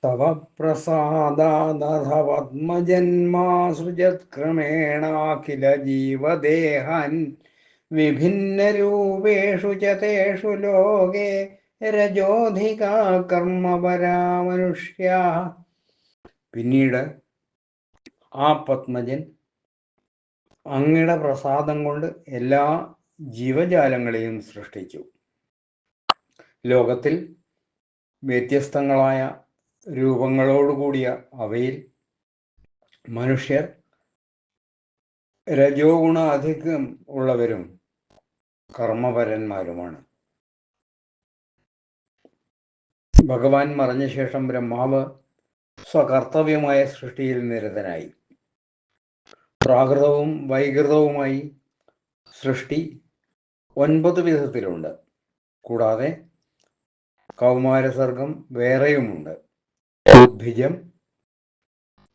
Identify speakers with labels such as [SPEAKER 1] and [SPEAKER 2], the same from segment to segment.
[SPEAKER 1] തവ പ്രസാദാദധപത്മജന്മാസൃജത്ക്രമേണാഖില ജീവദേഹാൻ വിഭിന്നരൂപേഷു ച തേഷു ലോകേ രജോധികാ കർമ്മപരാ മനുഷ്യാ. പിന്നീട് ആ പത്മജൻ അങ്ങയുടെ പ്രസാദം കൊണ്ട് എല്ലാ ജീവജാലങ്ങളെയും സൃഷ്ടിച്ചു. ലോകത്തിൽ വ്യത്യസ്തങ്ങളായ രൂപങ്ങളോടുകൂടിയ അവയിൽ മനുഷ്യർ രജോ ഗുണ അധികം ഉള്ളവരും കർമ്മപരന്മാരുമാണ്. ഭഗവാൻ മറഞ്ഞ ശേഷം ബ്രഹ്മാവ് സ്വകർത്തവ്യമായ സൃഷ്ടിയിൽ നിരതനായി. പ്രാകൃതവും വൈകൃതവുമായി സൃഷ്ടി 9 വിധത്തിലുണ്ട്. കൂടാതെ കൗമാരസർഗം വേറെയുമുണ്ട്. ഉദ്ഭിജം,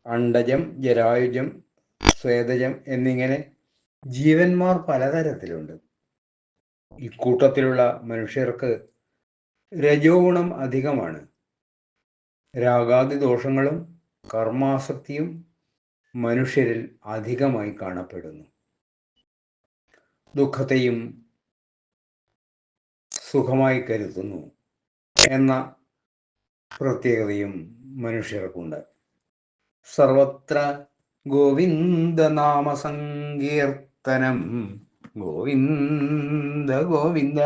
[SPEAKER 1] അണ്ഡജം, ജരായുജം, സ്വേദജം എന്നിങ്ങനെ ജീവന്മാർ പലതരത്തിലുണ്ട്. ഇക്കൂട്ടത്തിലുള്ള മനുഷ്യർക്ക് രജോ ഗുണം അധികമാണ്. രാഗാദി ദോഷങ്ങളും കർമാസക്തിയും മനുഷ്യരിൽ അധികമായി കാണപ്പെടുന്നു. ദുഃഖത്തെയും സുഖമായി കരുതുന്നു എന്ന പ്രത്യേകതയും മനുഷ്യർക്കുണ്ട്. സർവത്ര ഗോവിന്ദനാമ സങ്കീർത്തനം. ഗോവിന്ദ ഗോവിന്ദ.